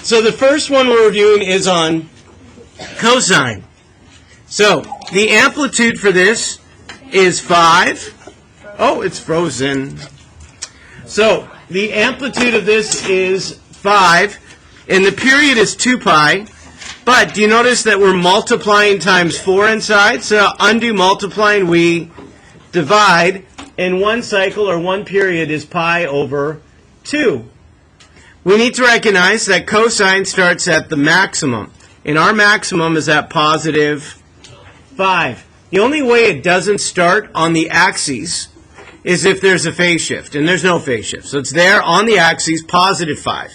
So the first one we're reviewing is on cosine. So the amplitude for this is 5. Oh, it's frozen. So the amplitude of this is 5, and the period is 2 pi. But do you notice that we're multiplying times 4 inside? So undo multiplying, we divide, and one cycle or one period is pi over 2. We need to recognize that cosine starts at the maximum, and our maximum is at positive 5. The only way it doesn't start on the axes is if there's a phase shift, and there's no phase shift. So it's there on the axes, positive 5.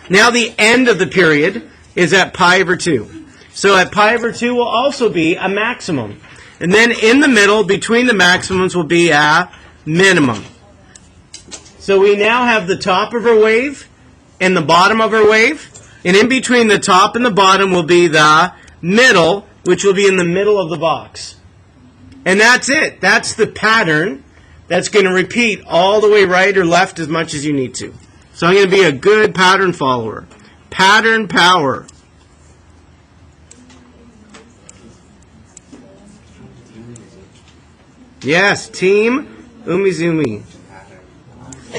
Now the end of the period is at pi over 2. So at pi over 2 will also be a maximum. And then in the middle, between the maximums, will be a minimum. So we now have the top of our wave and the bottom of our wave. And in between the top and the bottom will be the middle, which will be in the middle of the box. And that's it. That's the pattern that's going to repeat all the way right or left as much as you need to. So I'm going to be a good pattern follower. Pattern power. Yes, team Umizumi.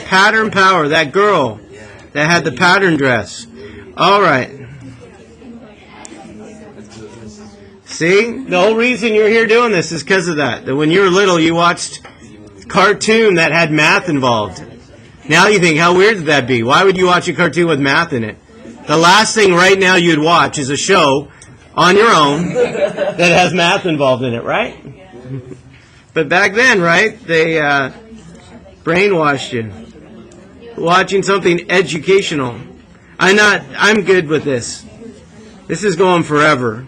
Pattern power. That girl that had the pattern dress. All right. See? The whole reason you're here doing this is because of that. That when you were little, you watched a cartoon that had math involved. Now you think, how weird would that be? Why would you watch a cartoon with math in it? The last thing right now you'd watch is a show on your own that has math involved in it, right? But back then, right, they brainwashed you. Watching something educational. I'm good with this. This is going forever.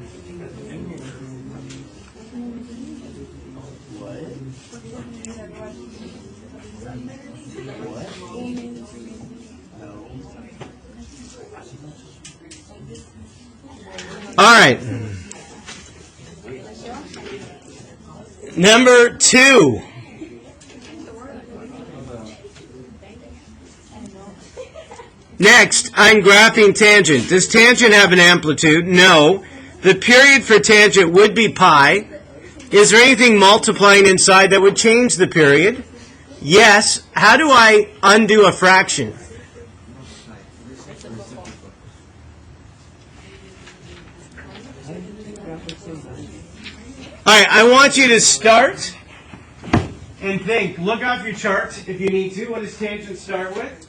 All right. Number 2. Next, I'm graphing tangent. Does tangent have an amplitude? No. The period for tangent would be pi. Is there anything multiplying inside that would change the period? Yes. How do I undo a fraction? All right, I want you to start and think. Look off your chart if you need to. What does tangent start with?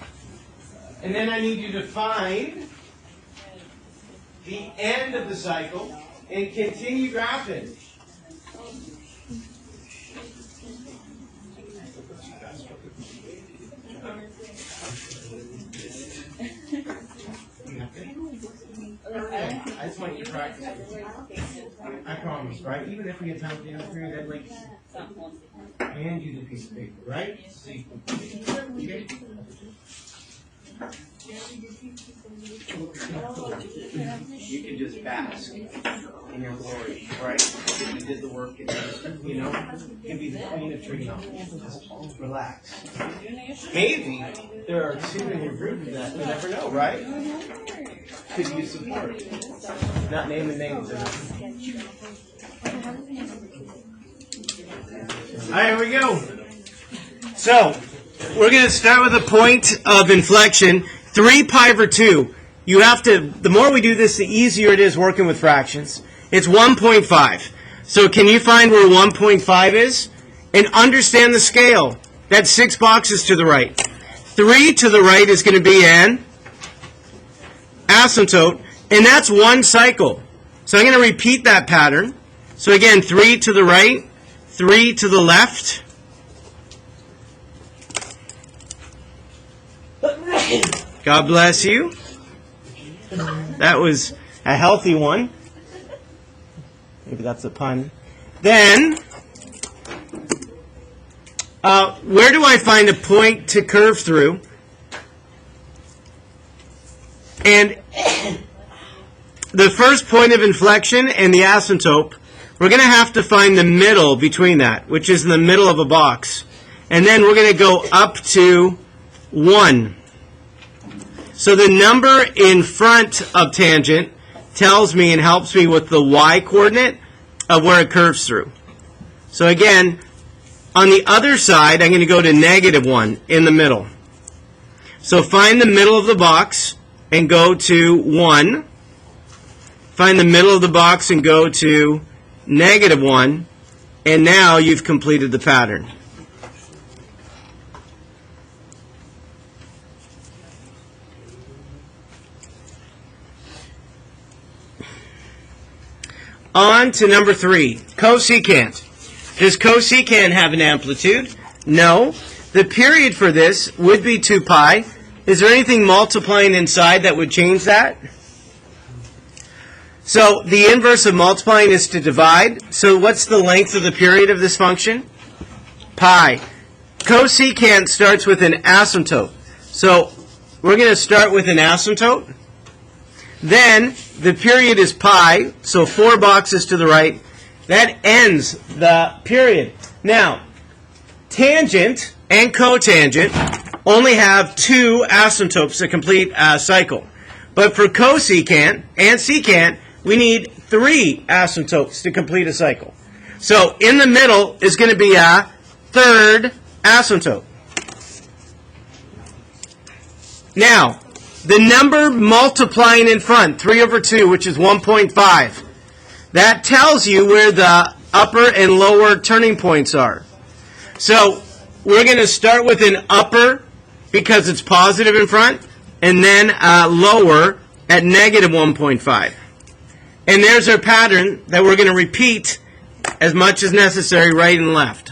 And then I need you to find the end of the cycle and continue graphing. I just want you to practice it. I promise, right? Even if we get time for the other period, I'd like to hand you the piece of paper, right? See. Okay. You can just bask in your glory, right? You did the work, and you know, you can be the queen of trigonometry. Just relax. Maybe there are 2 in your group that you never know, right? Could use support. Not naming names. All right, here we go. So, we're going to start with a point of inflection. 3 pi over 2. You have to, the more we do this, the easier it is working with fractions. It's 1.5. So can you find where 1.5 is? And understand the scale. That's 6 boxes to the right. 3 to the right is going to be an asymptote, and that's one cycle. So I'm going to repeat that pattern. So again, 3 to the right, 3 to the left. God bless you. That was a healthy one. Maybe that's a pun. Then, where do I find a point to curve through? And the first point of inflection and the asymptote, we're going to have to find the middle between that, which is in the middle of a box. And then we're going to go up to 1. So the number in front of tangent tells me and helps me with the y-coordinate of where it curves through. So again, on the other side, I'm going to go to -1 in the middle. So find the middle of the box and go to 1. Find the middle of the box and go to -1. And now you've completed the pattern. On to number 3, cosecant. Does cosecant have an amplitude? No. The period for this would be 2 pi. Is there anything multiplying inside that would change that? So the inverse of multiplying is to divide. So what's the length of the period of this function? Pi. Cosecant starts with an asymptote. So we're going to start with an asymptote. Then the period is pi, so 4 boxes to the right. That ends the period. Now, tangent and cotangent only have 2 asymptotes to complete a cycle. But for cosecant and secant, we need 3 asymptotes to complete a cycle. So in the middle is going to be a 3rd asymptote. Now, the number multiplying in front, 3 over 2, which is 1.5, that tells you where the upper and lower turning points are. So we're going to start with an upper because it's positive in front, and then a lower at -1.5. And there's our pattern that we're going to repeat as much as necessary, right and left.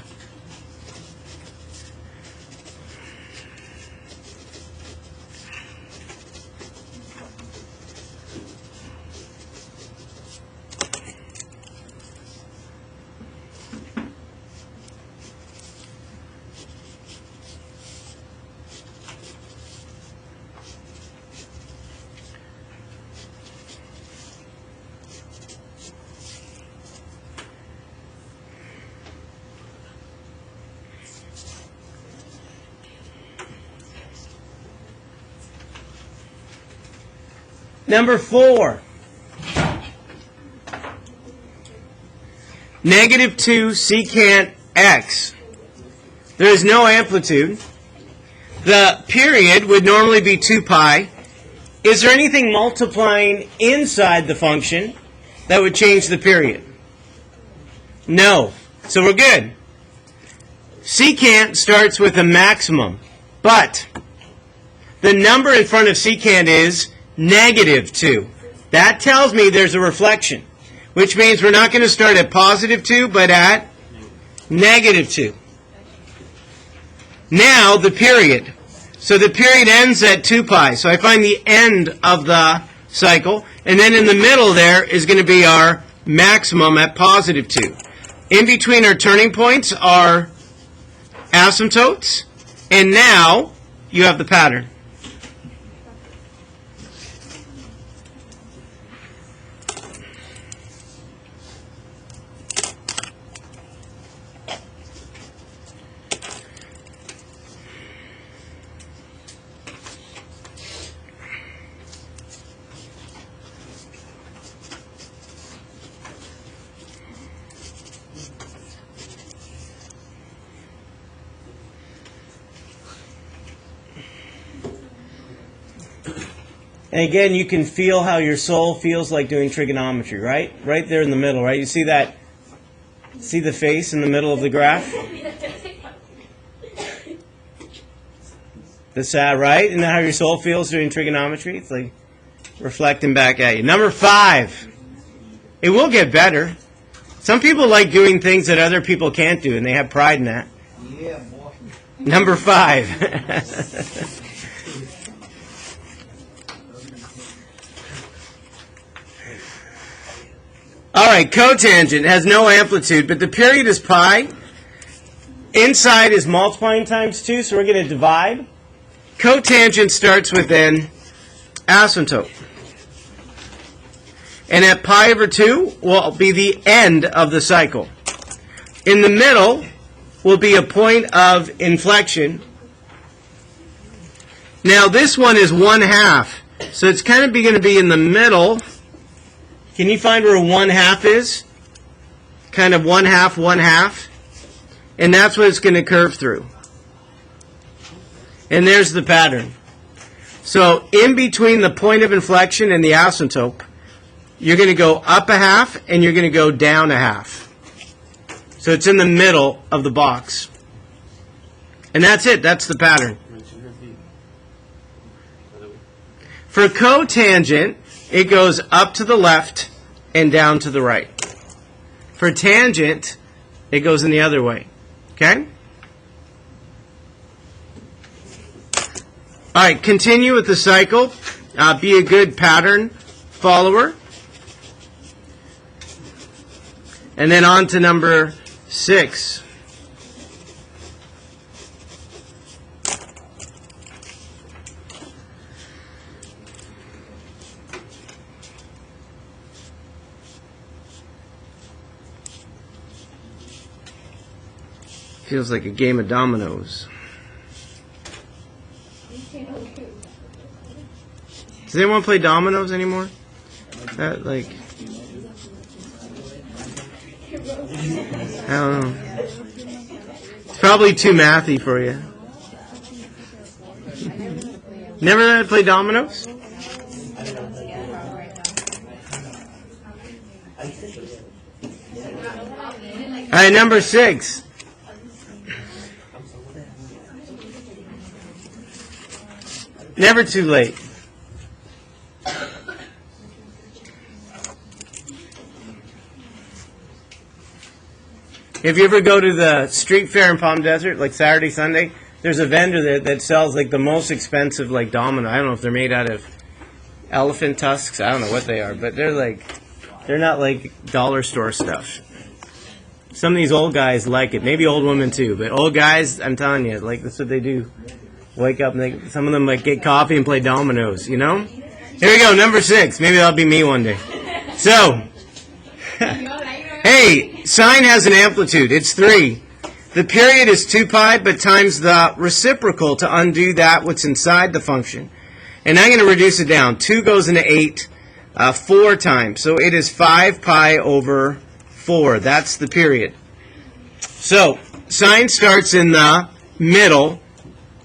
Number 4, -2 secant x. There is no amplitude. The period would normally be 2 pi. Is there anything multiplying inside the function that would change the period? No. So we're good. Secant starts with a maximum, but the number in front of secant is -2. That tells me there's a reflection, which means we're not going to start at +2, but at -2. Now the period. So the period ends at 2 pi. So I find the end of the cycle, and then in the middle there is going to be our maximum at +2. In between our turning points are asymptotes, and now you have the pattern. And again, you can feel how your soul feels like doing trigonometry, right? Right there in the middle, right? You see that? See the face in the middle of the graph? That's right? Isn't that how your soul feels doing trigonometry? It's like reflecting back at you. Number 5. It will get better. Some people like doing things that other people can't do, and they have pride in that. Yeah, boy. Number 5. All right, cotangent has no amplitude, but the period is pi. Inside is multiplying times 2, so we're going to divide. Cotangent starts with an asymptote. And at pi over 2 will be the end of the cycle. In the middle will be a point of inflection. Now this one is 1/2. So it's kind of going to be in the middle. Can you find where 1/2 is? Kind of 1/2, 1/2. And that's what it's going to curve through. And there's the pattern. So in between the point of inflection and the asymptote, you're going to go up 1/2 and you're going to go down 1/2. So it's in the middle of the box. And that's it. That's the pattern. For cotangent, it goes up to the left and down to the right. For tangent, it goes in the other way. Okay? All right, continue with the cycle. Be a good pattern follower. And then on to number 6. Feels like a game of dominoes. Does anyone play dominoes anymore? That like, I don't know. It's probably too mathy for you. Never had to play dominoes? All right, number 6. Never too late. If you ever go to the street fair in Palm Desert, like Saturday, Sunday, there's a vendor that sells like the most expensive like domino. I don't know if they're made out of elephant tusks. I don't know what they are, but they're not like dollar store stuff. Some of these old guys like it. Maybe old women too, but old guys, I'm telling you, like that's what they do. Wake up and some of them like get coffee and play dominoes, you know? Here we go, number 6. Maybe that'll be me one day. So, hey, sine has an amplitude. It's 3. The period is 2 pi, but times the reciprocal to undo that what's inside the function. And I'm going to reduce it down. 2 goes into 8 4 times. So it is 5 pi over 4. That's the period. So, sine starts in the middle.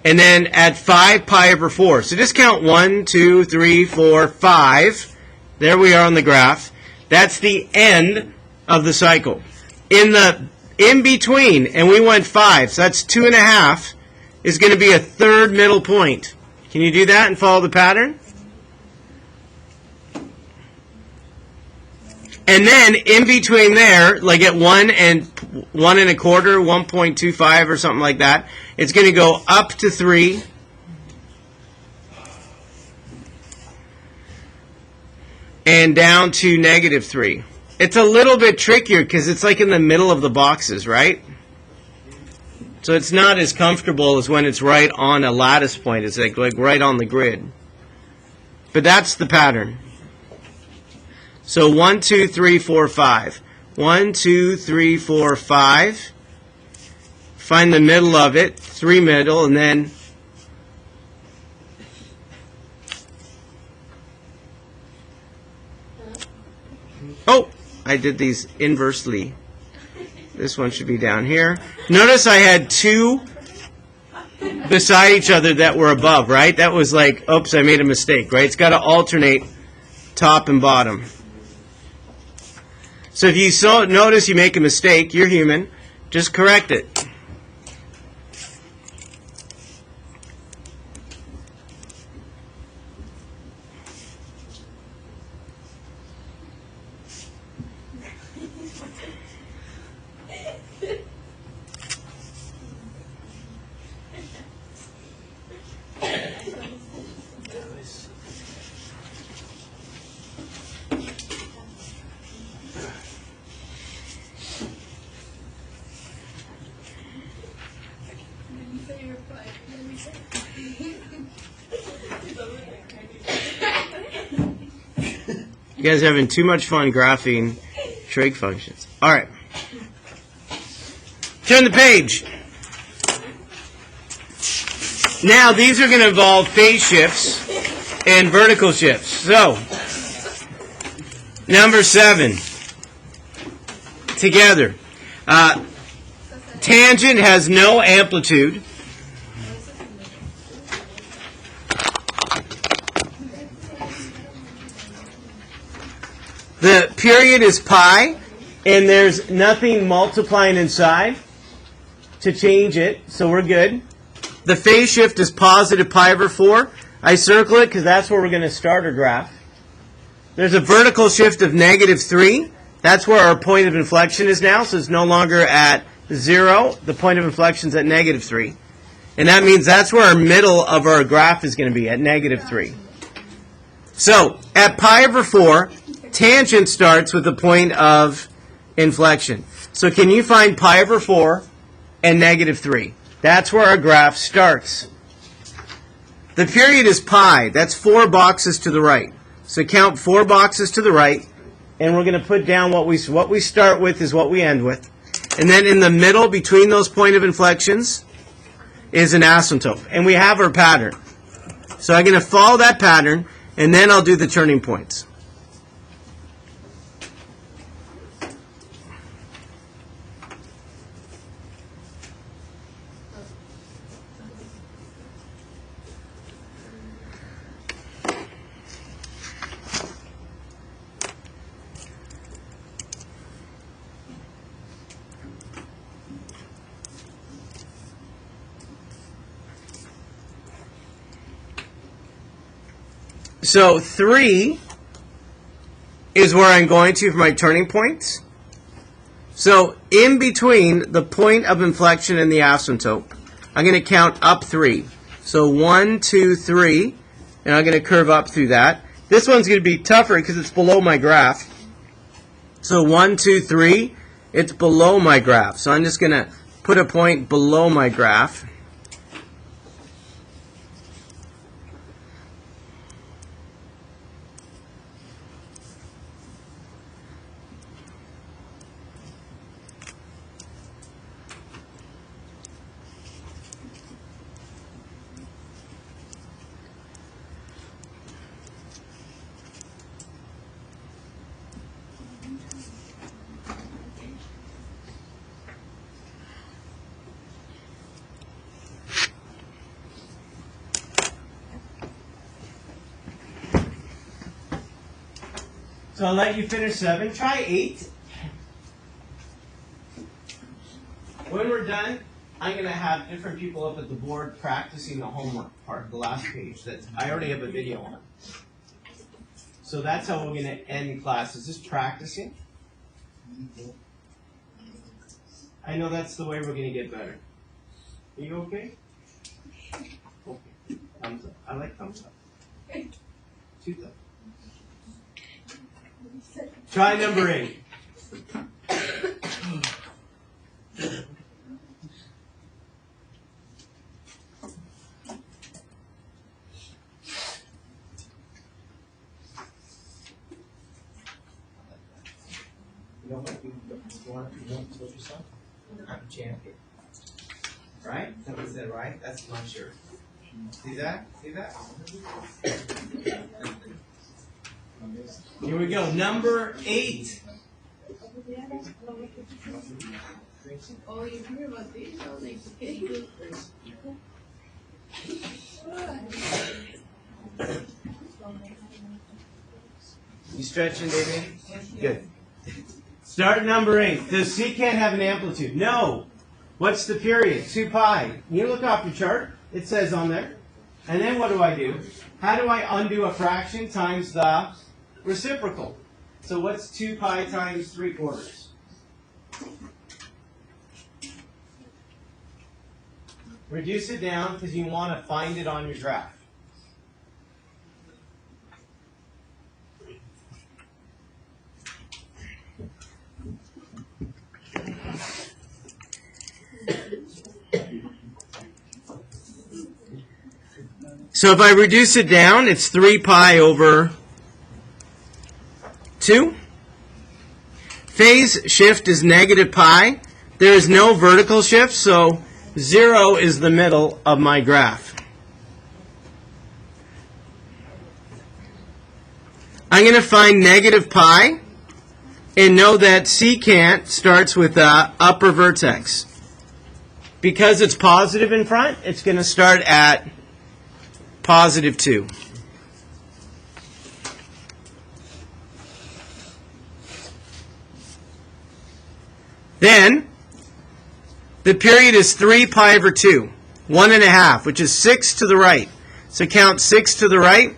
And then add 5 pi over 4. So just count 1, 2, 3, 4, 5. There we are on the graph. That's the end of the cycle. In between, and we went 5, so that's 2.5, is going to be a third middle point. Can you do that and follow the pattern? And then in between there, like at 1 and 1 1/4, 1.25 or something like that, it's going to go up to 3. And down to -3. It's a little bit trickier because it's like in the middle of the boxes, right? So it's not as comfortable as when it's right on a lattice point. It's like right on the grid. But that's the pattern. So 1, 2, 3, 4, 5. 1, 2, 3, 4, 5. Find the middle of it, 3 middle, and then oh, I did these inversely. This one should be down here. Notice I had 2 beside each other that were above, right? That was like, oops, I made a mistake, right? It's got to alternate top and bottom. So if you notice you make a mistake, you're human, just correct it. You guys are having too much fun graphing trig functions. All right. Turn the page. Now, these are going to involve phase shifts and vertical shifts. So, number 7, together. Tangent has no amplitude. The period is pi, and there's nothing multiplying inside to change it, so we're good. The phase shift is positive pi over 4. I circle it because that's where we're going to start our graph. There's a vertical shift of negative 3. That's where our point of inflection is now, so it's no longer at 0. The point of inflection is at negative 3. And that means that's where our middle of our graph is going to be, at negative 3. So, at pi over 4, tangent starts with the point of inflection. So can you find pi over 4 and negative 3? That's where our graph starts. The period is pi. That's 4 boxes to the right. So count 4 boxes to the right, and we're going to put down what we start with is what we end with. And then in the middle, between those point of inflections, is an asymptote. And we have our pattern. So I'm going to follow that pattern, and then I'll do the turning points. So 3 is where I'm going to for my turning points. So in between the point of inflection and the asymptote, I'm going to count up 3. So 1, 2, 3, and I'm going to curve up through that. This one's going to be tougher because it's below my graph. So 1, 2, 3, it's below my graph. So I'm just going to put a point below my graph. So I'll let you finish 7. Try 8. When we're done, I'm going to have different people up at the board practicing the homework part, the last page. I already have a video on. So that's how we're going to end class. Is just practicing. I know that's the way we're going to get better. Are you okay? Okay. Thumbs up. I like thumbs up. 2 thumbs. Try number 8. You know what? You want to told yourself? I'm a champion. Right? Somebody said, right? That's my shirt. See that? See that? Here we go. Number 8. Oh, you hear about these? Oh, they pay good. You stretching, David? Good. Start number 8. Does secant have an amplitude? No. What's the period? 2 pi. You look off your chart. It says on there. And then what do? How do I undo a fraction times the reciprocal? So what's 2 pi times 3/4? Reduce it down because you want to find it on your graph. So if I reduce it down, it's 3 pi over 2. Phase shift is negative pi. There is no vertical shift, so 0 is the middle of my graph. I'm going to find negative pi, and know that secant starts with the upper vertex. Because it's positive in front, it's going to start at positive 2. Then, the period is 3 pi over 2, 1.5, which is 6 to the right. So count 6 to the right,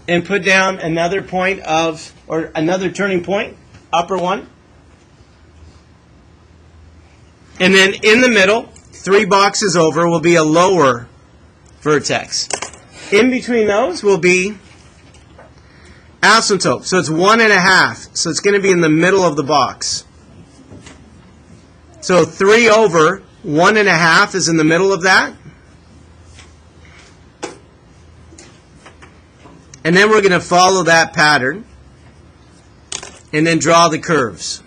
and put down another point of, or another turning point, upper one. And then in the middle, 3 boxes over, will be a lower vertex. In between those will be asymptote. So it's 1.5. So it's going to be in the middle of the box. So 3 over 1.5 is in the middle of that. And then we're going to follow that pattern and then draw the curves.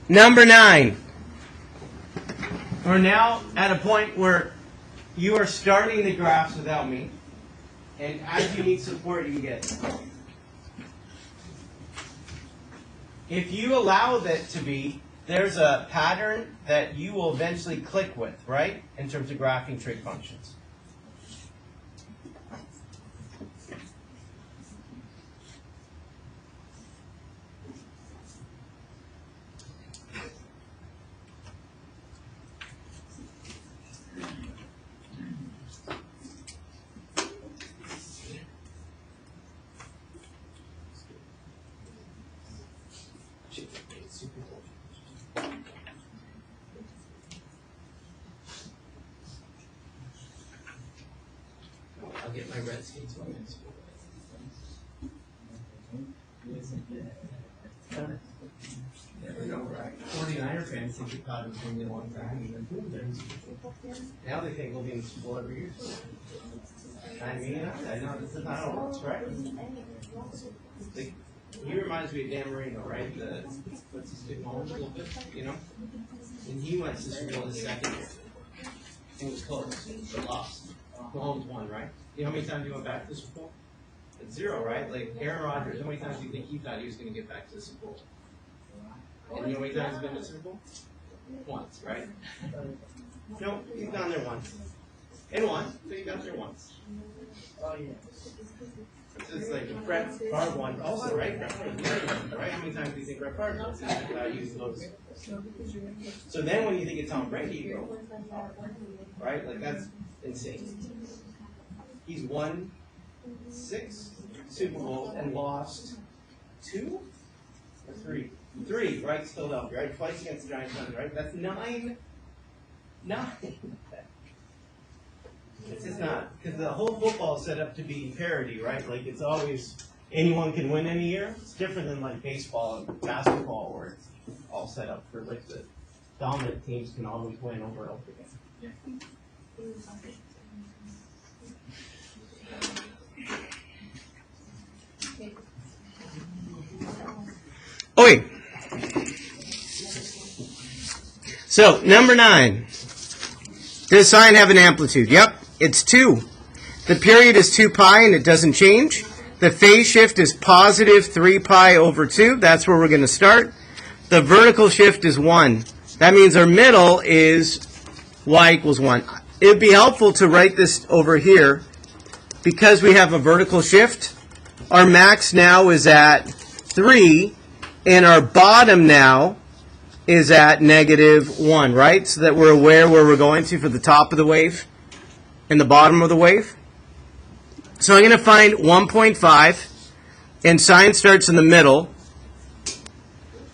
Number 9. We're now at a point where you are starting the graphs without me. And as you need support, you can get it. If you allow that to be, there's a pattern that you will eventually click with, right? In terms of graphing trig functions. I'll get my red skates on next week. Never know, right? 49er fans think you caught him for a long time. Now they think we'll be in the Super Bowl every year. I mean, I know this is not how it works, right? Like, he reminds me of Dan Marino, right? What's his big moment a little bit, you know? And he went to the Super Bowl his second year. It was close, but lost. Mahomes won, right? You know how many times he went back to the Super Bowl? It's 0, right? Like Aaron Rodgers, how many times do you think he thought he was going to get back to the Super Bowl? And you know how many times he's been to the Super Bowl? Once, right? No, he's gone there once. And won, so he got there once. Oh, yeah. It's like Brett Favre won also, right? Right? How many times do you think Brett Favre won? Used those. So then when you think of Tom Brady, you go, right? Like that's insane. He's won 6 Super Bowls and lost 2 or 3? 3, right? Philadelphia, right? Twice against the Giants, right? That's 9. It's just not, because the whole football is set up to be parity, right? Like it's always anyone can win any year. It's different than like baseball and basketball, where it's all set up for like the dominant teams can always win over and over again. Okay. So number 9. Does sine have an amplitude? Yep. It's 2. The period is 2 pi and it doesn't change. The phase shift is positive 3 pi over 2. That's where we're going to start. The vertical shift is 1. That means our middle is y equals 1. It would be helpful to write this over here. Because we have a vertical shift, our max now is at 3, and our bottom now is at negative 1, right? So that we're aware where we're going to for the top of the wave and the bottom of the wave. So I'm going to find 1.5, and sine starts in the middle.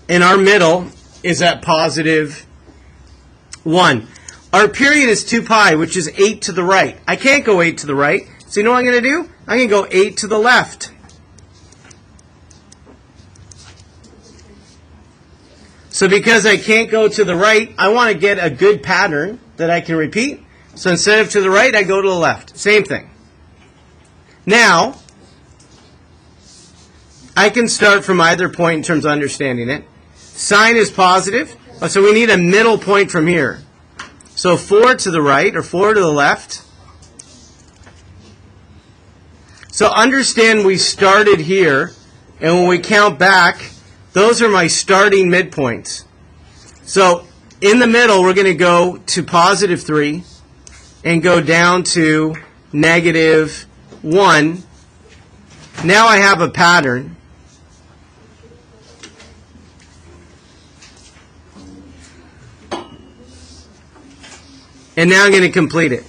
And our middle is at positive 1. Our period is 2 pi, which is 8 to the right. I can't go 8 to the right. So you know what I'm going to do? I'm going to go 8 to the left. So because I can't go to the right, I want to get a good pattern that I can repeat. So instead of to the right, I go to the left. Same thing. Now, I can start from either point in terms of understanding it. Sine is positive, so we need a middle point from here. So 4 to the right or 4 to the left. So understand we started here, and when we count back, those are my starting midpoints. So in the middle, we're going to go to positive 3 and go down to negative 1. Now I have a pattern. And now I'm going to complete it.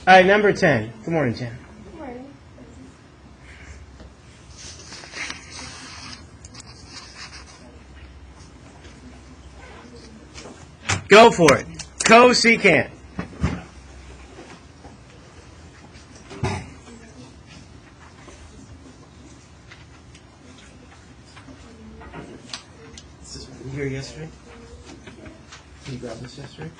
All right, number 10. Good morning, Jen. Good morning. Go for it. Cosecant. Were you here yesterday? Can you grab this yesterday?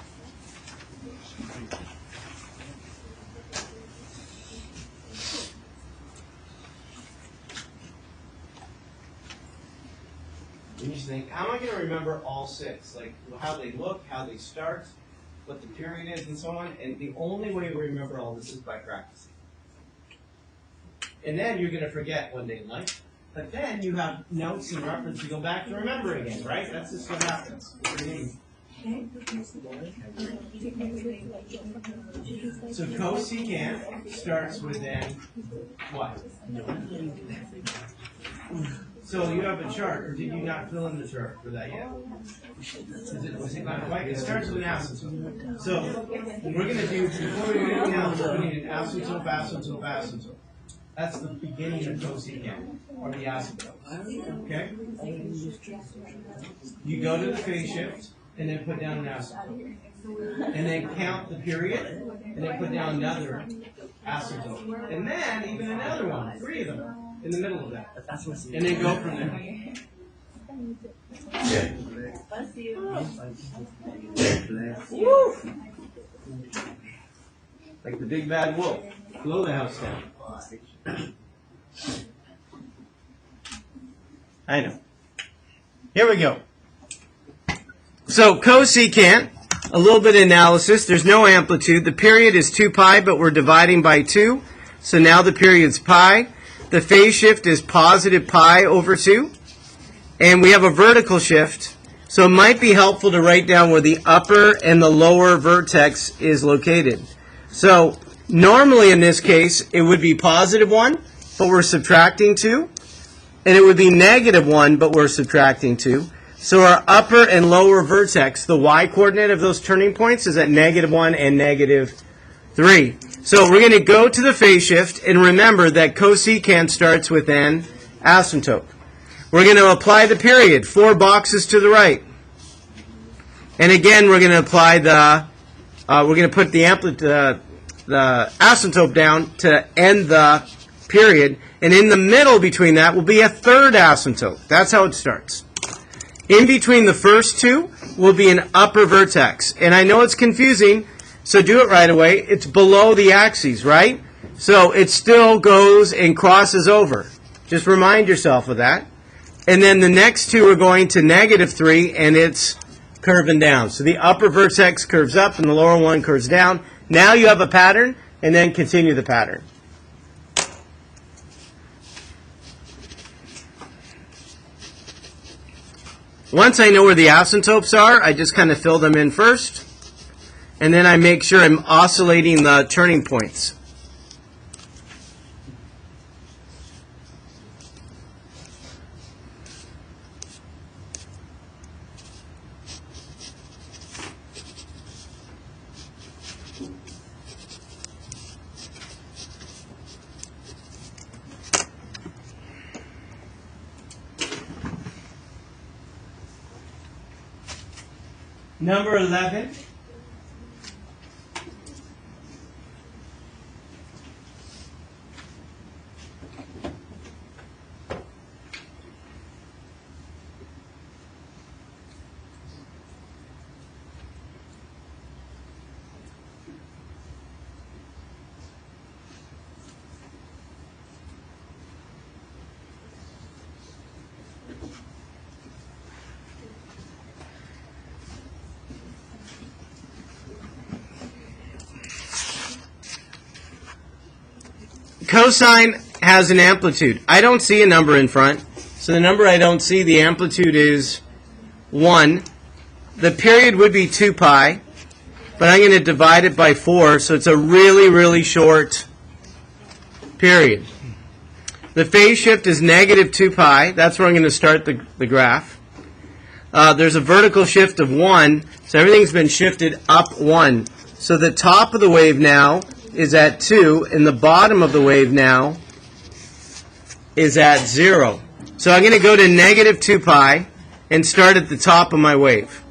You just think, how am I going to remember all 6? Like how they look, how they start, what the period is, and so on. And the only way to remember all this is by practicing. And then you're going to forget one day in life. But then you have notes and reference to go back to remember again, right? That's just what happens. So cosecant starts with then what? So you have a chart, or did you not fill in the chart for that yet? Was it not quite? It starts with an asymptote. So we're going to do, before we do anything else, we need an asymptote, asymptote, asymptote. That's the beginning of cosecant, or the asymptote. Okay? You go to the phase shift, and then put down an asymptote. And then count the period, and then put down another asymptote. And then even another one, 3 of them, in the middle of that. And then go from there. Woo! Like the big bad wolf. Blow the house down. I know. Here we go. So cosecant, a little bit of analysis. There's no amplitude. The period is 2 pi, but we're dividing by 2. So now the period's pi. The phase shift is positive pi over 2. And we have a vertical shift. So it might be helpful to write down where the upper and the lower vertex is located. So normally in this case, it would be positive 1, but we're subtracting 2. And it would be negative 1, but we're subtracting 2. So our upper and lower vertex, the y-coordinate of those turning points, is at negative 1 and negative 3. So we're going to go to the phase shift, and remember that cosecant starts with an asymptote. We're going to apply the period, 4 boxes to the right. And again, we're going to apply we're going to put the asymptote down to end the period. And in the middle between that will be a third asymptote. That's how it starts. In between the first 2 will be an upper vertex. And I know it's confusing, so do it right away. It's below the axes, right? So it still goes and crosses over. Just remind yourself of that. And then the next 2 are going to negative 3, and it's curving down. So the upper vertex curves up, and the lower one curves down. Now you have a pattern, and then continue the pattern. Once I know where the asymptotes are, I just kind of fill them in first, and then I make sure I'm oscillating the turning points. Number 11. Cosine has an amplitude. I don't see a number in front. So the number I don't see, the amplitude is 1. The period would be 2 pi. But I'm going to divide it by 4, so it's a really, really short period. The phase shift is negative 2 pi. That's where I'm going to start the graph. There's a vertical shift of 1, so everything's been shifted up 1. So the top of the wave now is at 2, and the bottom of the wave now is at 0. So I'm going to go to negative 2 pi and start at the top of my wave.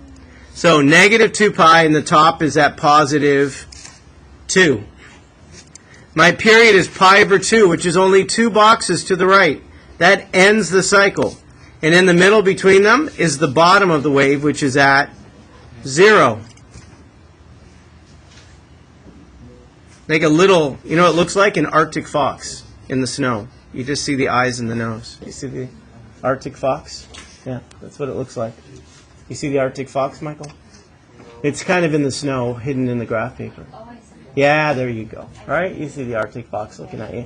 So negative 2 pi, and the top is at positive 2. My period is pi over 2, which is only 2 boxes to the right. That ends the cycle. And in the middle between them is the bottom of the wave, which is at 0. Make a little, you know what it looks like? An Arctic fox in the snow. You just see the eyes and the nose. You see the Arctic fox? Yeah, that's what it looks like. You see the Arctic fox, Michael? It's kind of in the snow, hidden in the graph paper. Yeah, there you go. All right, you see the Arctic fox looking at you.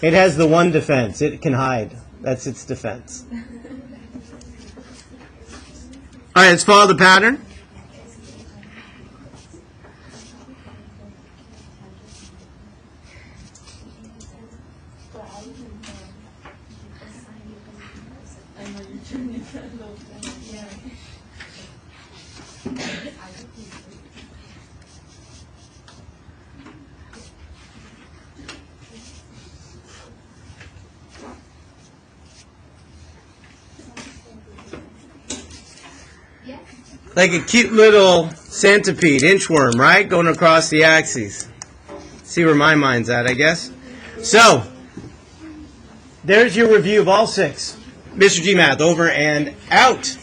It has the one defense. It can hide. That's its defense. All right, let's follow the pattern. Like a cute little centipede, inchworm, right? Going across the axes. See where my mind's at, I guess. So, there's your review of all 6. Mr. GMath, over and out.